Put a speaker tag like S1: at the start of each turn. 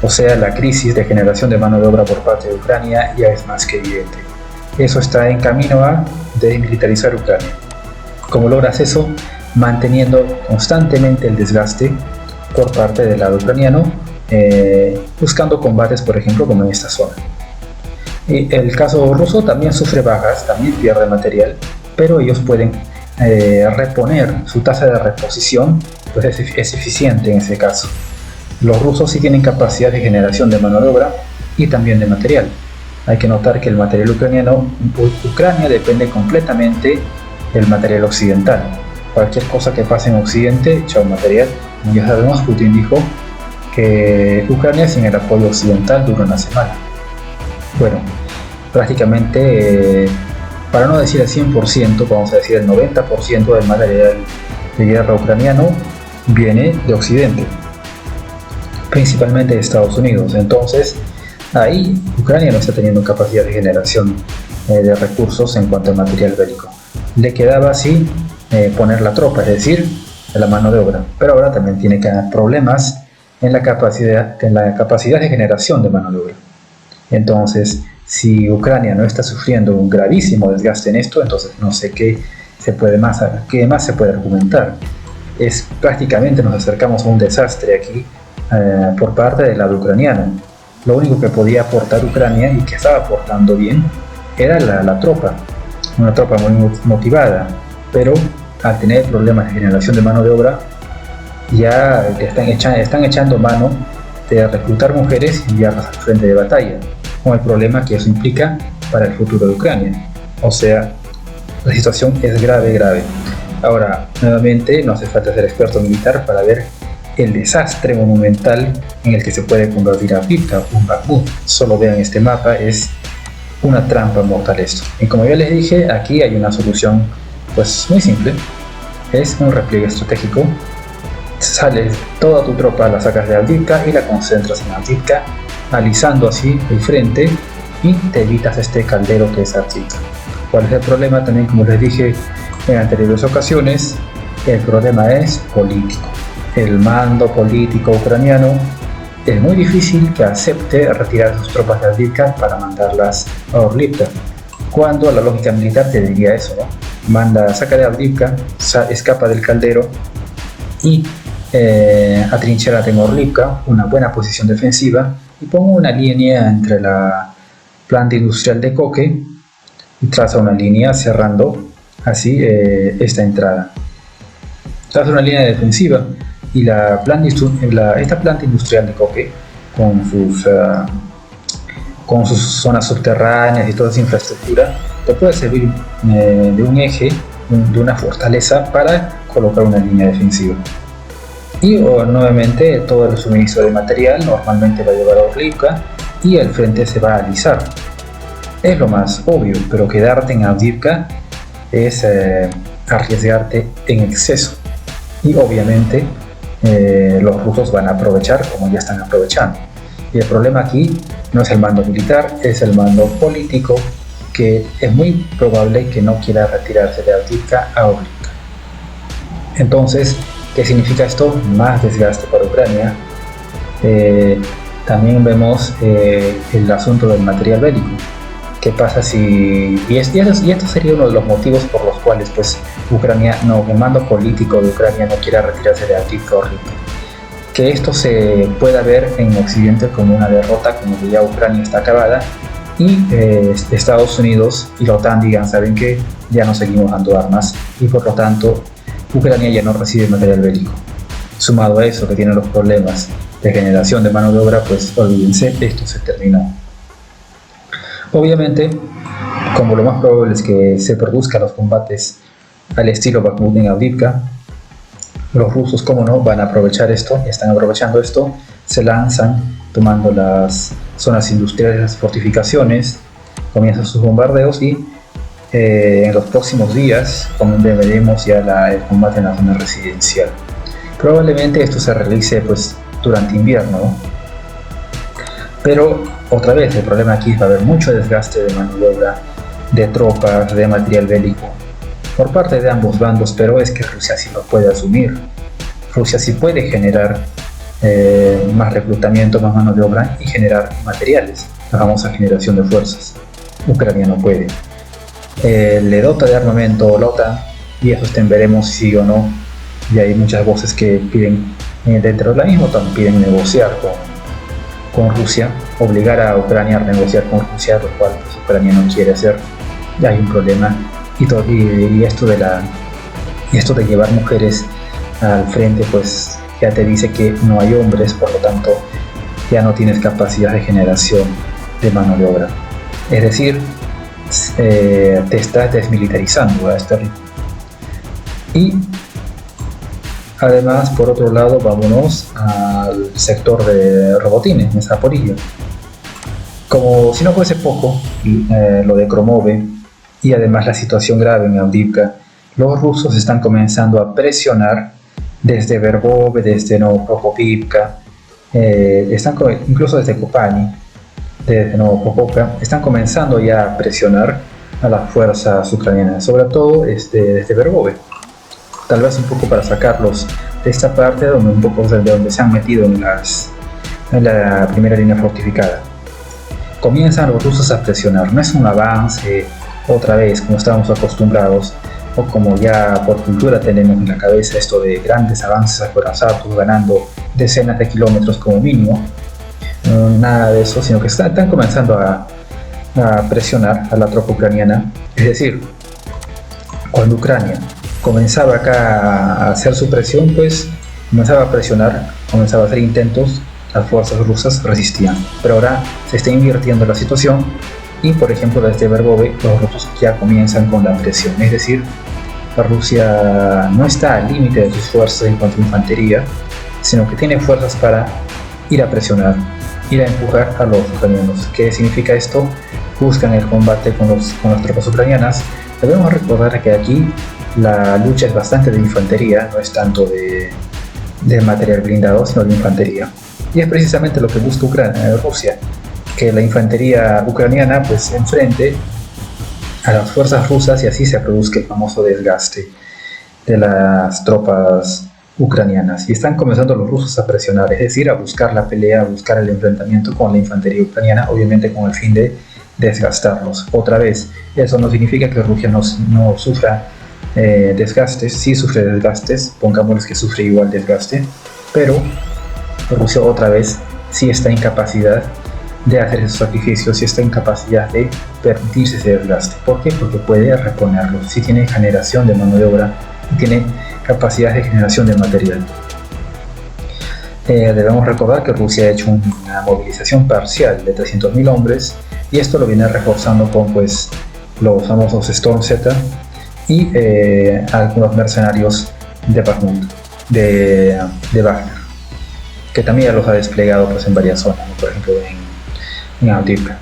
S1: O sea, la crisis de generación de mano de obra por parte de Ucrania ya es más que evidente. Eso está en camino a desmilitarizar Ucrania. ¿Cómo logras eso? Manteniendo constantemente el desgaste por parte del lado ucraniano, buscando combates, por ejemplo, como en esta zona. Y el caso ruso también sufre bajas, también pierde material, pero ellos pueden reponer, su tasa de reposición pues es eficiente en ese caso. Los rusos sí tienen capacidad de generación de mano de obra y también de material. Hay que notar que el material ucraniano, Ucrania depende completamente del material occidental. Cualquier cosa que pase en Occidente, chao material. Como ya sabemos, Putin dijo que Ucrania sin el apoyo occidental dura una semana. Bueno, prácticamente, para no decir el 100%, vamos a decir el 90% del material de guerra ucraniano viene de Occidente, principalmente de Estados Unidos. Entonces, ahí Ucrania no está teniendo capacidad de generación de recursos en cuanto a material bélico. Le quedaba así poner la tropa, es decir, la mano de obra, pero ahora también tiene problemas en la capacidad de generación de mano de obra. Entonces, si Ucrania no está sufriendo un gravísimo desgaste en esto, entonces no sé qué más se puede argumentar. Prácticamente nos acercamos a un desastre aquí por parte del lado ucraniano. Lo único que podía aportar Ucrania y que estaba aportando bien era la tropa, una tropa muy motivada, pero al tener problemas de generación de mano de obra ya están echando mano de reclutar mujeres y enviarlas al frente de batalla, con el problema que eso implica para el futuro de Ucrania. O sea, la situación es grave. Ahora, nuevamente, no hace falta ser experto militar para ver el desastre monumental en el que se puede convertir Avdiivka, un Bakhmut. Solo vean este mapa, es una trampa mortal esto. Y como ya les dije, aquí hay una solución pues muy simple. Es un repliegue estratégico. Sales toda tu tropa, la sacas de Avdiivka y la concentras en Avdiivka, alisando así el frente y te evitas este caldero que es Avdiivka. ¿Cuál es el problema? También, como les dije en anteriores ocasiones, el problema es político. El mando político ucraniano es muy difícil que acepte retirar sus tropas de Avdiivka para mandarlas a Orlivka, cuando la lógica militar te diría eso, ¿no? Saca de Avdiivka, escapa del caldero y atrinchérate en Orlivka, una buena posición defensiva, y pongo una línea entre la planta industrial de Koke y traza una línea cerrando así esta entrada. Traza una línea defensiva y esta planta industrial de Koke con sus zonas subterráneas y toda esa infraestructura te puede servir de un eje, de una fortaleza para colocar una línea defensiva. Y nuevamente todo el suministro de material normalmente va a llevar a Orlivka y el frente se va a alisar. Es lo más obvio, pero quedarte en Avdiivka es arriesgarte en exceso. Y obviamente los rusos van a aprovechar como ya están aprovechando. Y el problema aquí no es el mando militar, es el mando político, que es muy probable que no quiera retirarse de Avdiivka a Orlivka. Entonces, ¿qué significa esto? Más desgaste para Ucrania. También vemos el asunto del material bélico. ¿Qué pasa si...? Y esto sería uno de los motivos por los cuales pues, el mando político de Ucrania no quiera retirarse de Avdiivka o Orlivka. Que esto se pueda ver en Occidente como una derrota, como que ya Ucrania está acabada, y Estados Unidos y la OTAN digan, ¿saben qué? Ya no seguimos dando armas, y por lo tanto Ucrania ya no recibe material bélico. Sumado a eso, que tiene los problemas de generación de mano de obra, pues olvídense, esto se terminó. Obviamente, como lo más probable es que se produzcan los combates al estilo Bakhmut en Avdiivka, los rusos, como no, van a aprovechar esto, están aprovechando esto, se lanzan tomando las zonas industriales, las fortificaciones, comienzan sus bombardeos y en los próximos días veremos ya el combate en la zona residencial. Probablemente esto se realice pues durante invierno, ¿no? Pero otra vez el problema aquí va a haber mucho desgaste de mano de obra, de tropas, de material bélico por parte de ambos bandos, pero es que Rusia sí lo puede asumir. Rusia sí puede generar más reclutamiento, más mano de obra y generar materiales, la famosa generación de fuerzas. Ucrania no puede. Le dota de armamento la OTAN y eso veremos si sigue o no. Y hay muchas voces que piden, dentro de la misma OTAN, piden negociar con Rusia, obligar a Ucrania a negociar con Rusia, lo cual pues, Ucrania no quiere hacer. Ya hay un problema y esto de llevar mujeres al frente pues ya te dice que no hay hombres, por lo tanto ya no tienes capacidad de generación de mano de obra, es decir, te estás desmilitarizando a este ritmo. Y además, por otro lado, vámonos al sector de Robotines en Zaporilla. Como si no fuese poco, lo de Kromove y además la situación grave en Avdiivka, los rusos están comenzando a presionar desde Verbove, desde Novopokrovka, incluso desde Kopani, desde Novopokrovka, están comenzando ya a presionar a las fuerzas ucranianas, sobre todo desde Verbove. Tal vez un poco para sacarlos de esta parte de donde se han metido en la primera línea fortificada. Comienzan los rusos a presionar, no es un avance otra vez como estábamos acostumbrados o como ya por cultura tenemos en la cabeza esto de grandes avances acorazados ganando decenas de kilómetros como mínimo. Nada de eso, sino que están comenzando a presionar a la tropa ucraniana. Es decir, cuando Ucrania comenzaba acá a hacer su presión, pues comenzaba a presionar, comenzaba a hacer intentos, las fuerzas rusas resistían. Pero ahora se está invirtiendo la situación y, por ejemplo, desde Verbove los rusos ya comienzan con la presión. Es decir, la Rusia no está al límite de sus fuerzas en cuanto a infantería, sino que tiene fuerzas para ir a presionar, ir a empujar a los ucranianos. ¿Qué significa esto? Buscan el combate con las tropas ucranianas. Debemos recordar que aquí la lucha es bastante de infantería, no es tanto de material blindado, sino de infantería. Y es precisamente lo que busca Rusia, que la infantería ucraniana pues enfrente a las fuerzas rusas y así se produzca el famoso desgaste de las tropas ucranianas. Y están comenzando los rusos a presionar, es decir, a buscar la pelea, a buscar el enfrentamiento con la infantería ucraniana, obviamente con el fin de desgastarlos. Otra vez, eso no significa que Rusia no sufra desgastes, sí sufre desgastes, pongámosles que sufre igual desgaste, pero Rusia otra vez sí está en capacidad de hacer esos sacrificios, sí está en capacidad de permitirse ese desgaste. ¿Por qué? Porque puede reponerlo, sí tiene generación de mano de obra y tiene capacidad de generación de material. Debemos recordar que Rusia ha hecho una movilización parcial de 300.000 hombres y esto lo viene reforzando con pues los famosos Storm Z y algunos mercenarios de Bakhmut, de Wagner, que también ya los ha desplegado pues, en varias zonas, ¿no? Por ejemplo en Avdiivka.